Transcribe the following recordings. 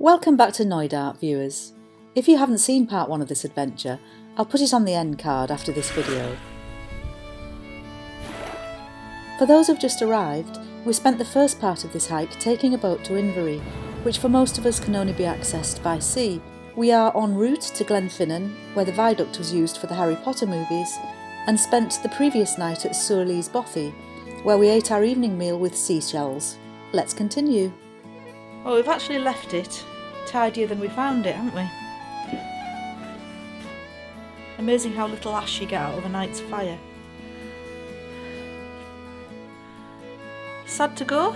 Welcome back to Neudart, viewers. If you haven't seen part 1 of this adventure, I'll put it on the end card after this video. For those who've just arrived, we spent the first part of this hike taking a boat to Inverie, which for most of us can only be accessed by sea. We are en route to Glenfinnan, where the viaduct was used for the Harry Potter movies, and spent the previous night at Sourlies Bothy, where we ate our evening meal with seashells. Let's continue. Oh, we've actually left it tidier than we found it, haven't we? Amazing how little ash you get out of a night's fire. Sad to go?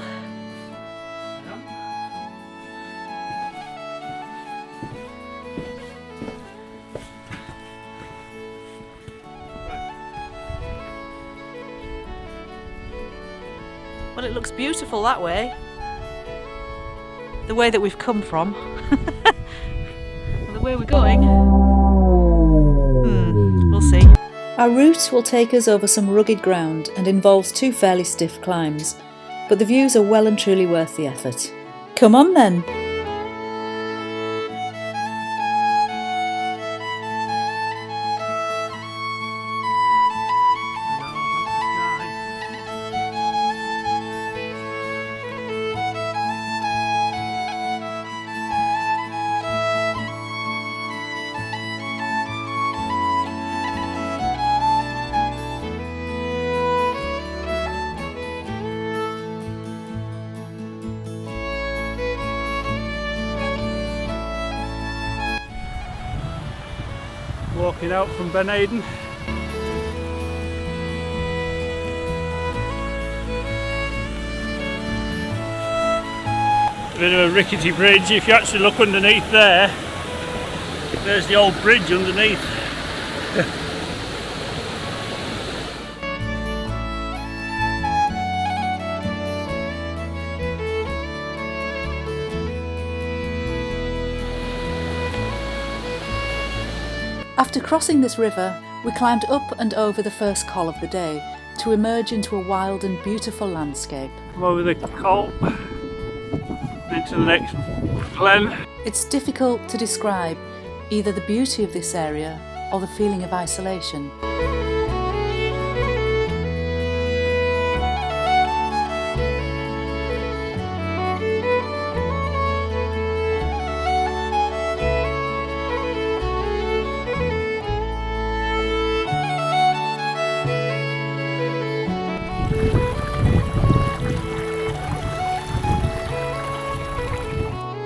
Well, it looks beautiful that way. The way that we've come from. And the way we're going. We'll see. Our route will take us over some rugged ground and involves 2 fairly stiff climbs, but the views are well and truly worth the effort. Come on then! Walking out from Ben Aidan. A bit of a rickety bridge. If you actually look underneath there, there's the old bridge underneath. After crossing this river, we climbed up and over the first col of the day to emerge into a wild and beautiful landscape. Over the col, into the next glen. It's difficult to describe either the beauty of this area or the feeling of isolation.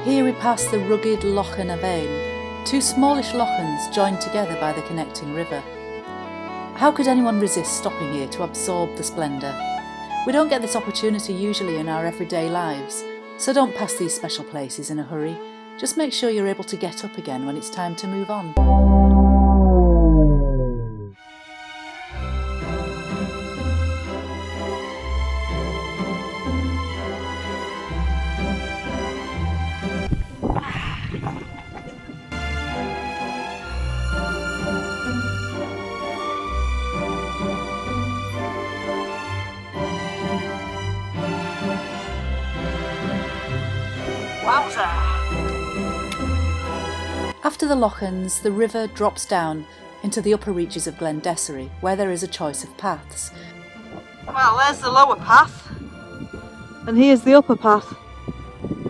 Here we pass the rugged Loch Nevis, 2 smallish lochans joined together by the connecting river. How could anyone resist stopping here to absorb the splendour? We don't get this opportunity usually in our everyday lives, so don't pass these special places in a hurry. Just make sure you're able to get up again when it's time to move on. After the lochans, the river drops down into the upper reaches of Glenfinnan, where there is a choice of paths. Well, there's the lower path, and here's the upper path.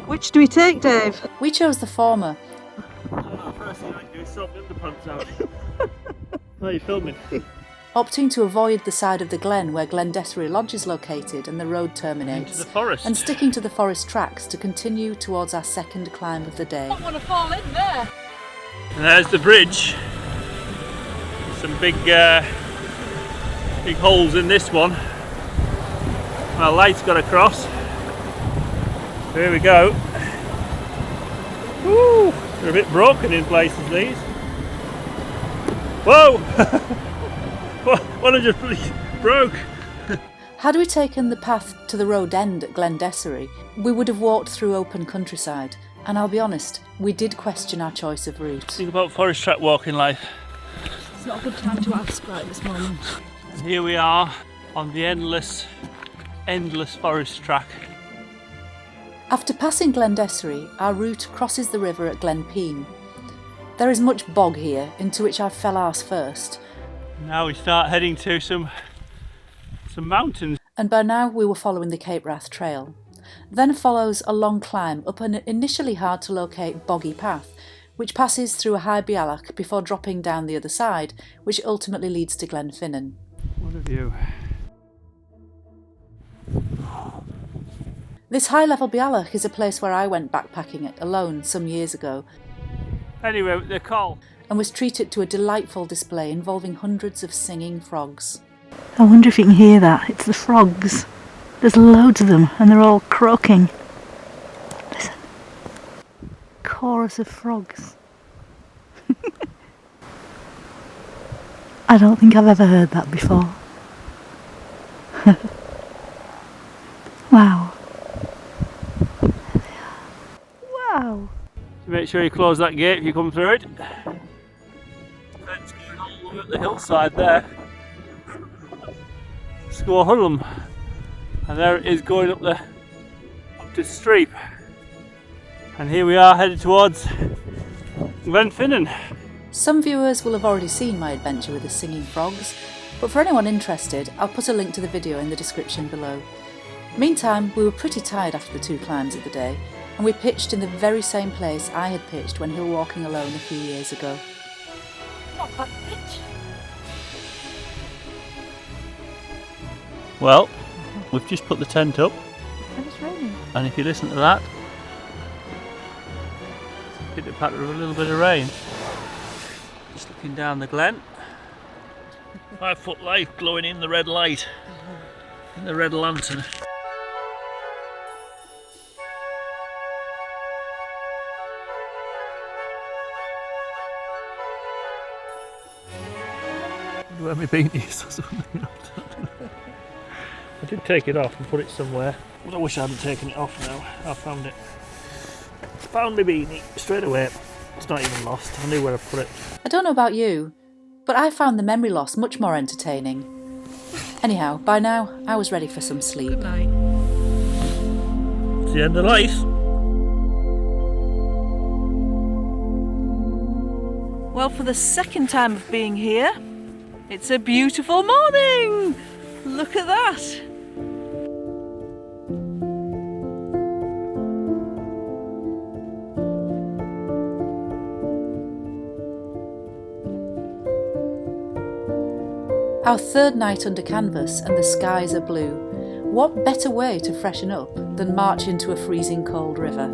Which do we take, Dave? We chose the former. First thing I do is sort the underpants out. Why are you filming? Opting to avoid the side of the glen where Glenfinnan Lodge is located and the road terminates, into the forest. And sticking to the forest tracks to continue towards our second climb of the day. I don't want to fall in there! And there's the bridge. Some big holes in this one. My light's got across. Here we go. Woo! They're a bit broken in places, these. Whoa! One I just broke. Had we taken the path to the road end at Glenfinnan, we would have walked through open countryside, and I'll be honest, we did question our choice of route. Think about forest track walking life. It's not a good time to ask right this moment. And here we are on the endless forest track. After passing Glendessery, our route crosses the river at Glenpeen. There is much bog here, into which I fell arse first. Now we start heading to some mountains. And by now we were following the Cape Wrath Trail. Then follows a long climb up an initially hard to locate boggy path, which passes through a high bealach before dropping down the other side, which ultimately leads to Glenfinnan. What a view. This high-level bealach is a place where I went backpacking alone some years ago. Anyway, they're called. And was treated to a delightful display involving hundreds of singing frogs. I wonder if you can hear that. It's the frogs. There's loads of them and they're all croaking. Listen. Chorus of frogs. I don't think I've ever heard that before. Wow. There they are. Wow. So make sure you close that gate if you come through it. Fence going all the way up the hillside there. Sgurr Thuilm. And there it is going up to Streep. And here we are headed towards Glenfinnan. Some viewers will have already seen my adventure with the singing frogs, but for anyone interested, I'll put a link to the video in the description below. Meantime, we were pretty tired after the 2 climbs of the day, and we pitched in the very same place I had pitched when hill walking alone a few years ago. Not that pitch. Well, we've just put the tent up, And it's raining. and if you listen to that, it's a patter of a little bit of rain. Just looking down the glen. 5-foot light glowing in the red light, in the red lantern. Where my beanie is or something. I did take it off and put it somewhere, but I wish I hadn't taken it off now. I found it. Found my beanie straight away. It's not even lost. I knew where I put it. I don't know about you, but I found the memory loss much more entertaining. Anyhow, by now, I was ready for some sleep. Good night. It's the end of life. Well, for the second time of being here, it's a beautiful morning! Look at that! Our 3rd night under canvas and the skies are blue. What better way to freshen up than march into a freezing cold river?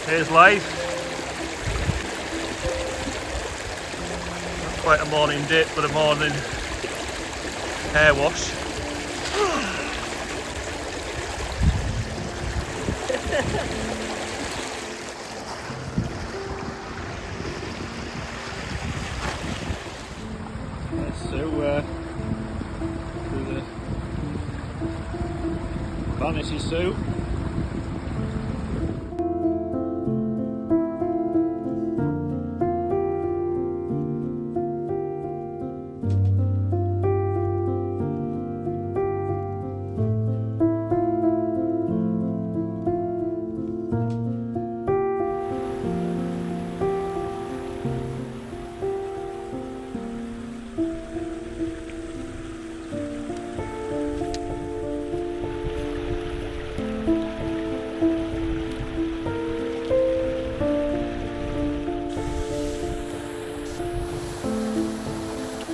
Here's life. Not quite a morning dip, but a morning hair wash. So, through the vanishes Sue.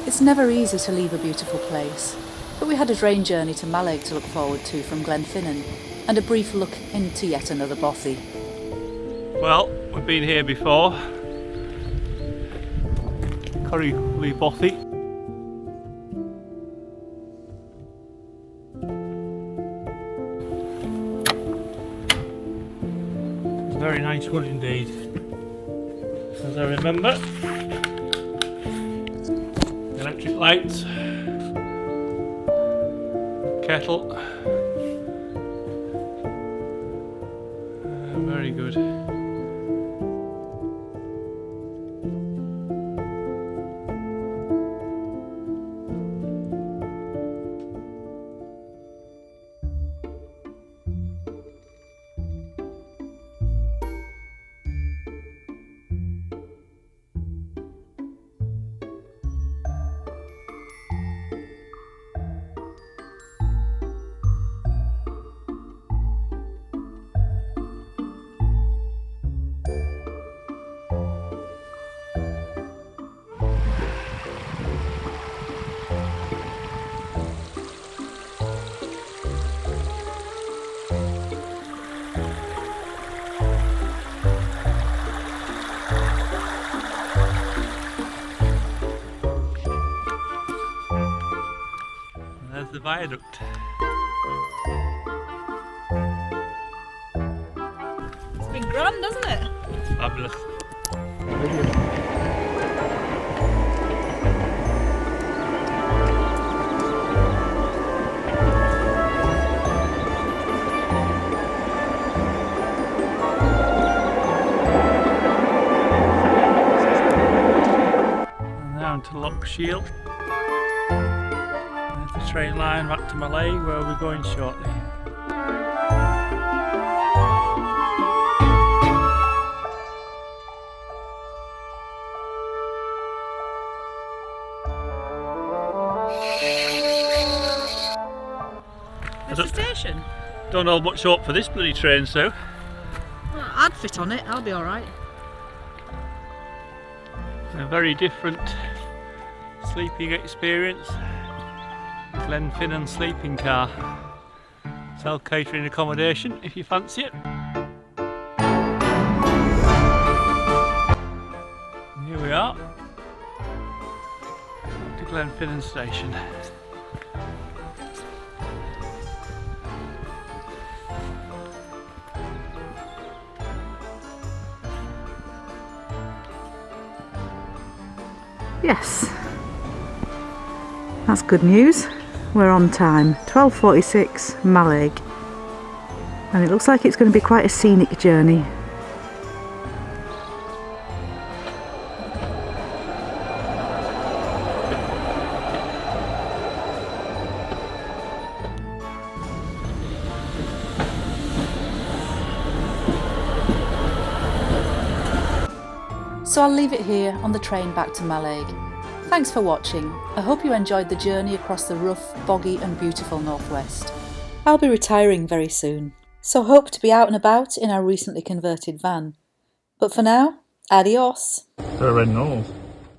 It's never easy to leave a beautiful place, but we had a train journey to Mallaig to look forward to from Glenfinnan, and a brief look into yet another bothy. Well, we've been here before. Corryhully Bothy. It's a very nice one indeed, as I remember. Electric lights, kettle, very good. There's the viaduct. It's been grand, hasn't it? Fabulous. And down to Loch Shield. There's the train line back to Mallaig, where we're going shortly. There's the station. Don't hold much hope for this bloody train, so. Well, I'd fit on it, I'll be alright. A very different sleeping experience. Glenfinnan sleeping car. Self-catering accommodation if you fancy it. And here we are. Up to Glenfinnan station. Yes, that's good news. We're on time, 12:46 Mallaig, and it looks like it's going to be quite a scenic journey. So I'll leave it here on the train back to Mallaig. Thanks for watching. I hope you enjoyed the journey across the rough, boggy and beautiful northwest. I'll be retiring very soon, so hope to be out and about in our recently converted van. But for now, adios. Red nose.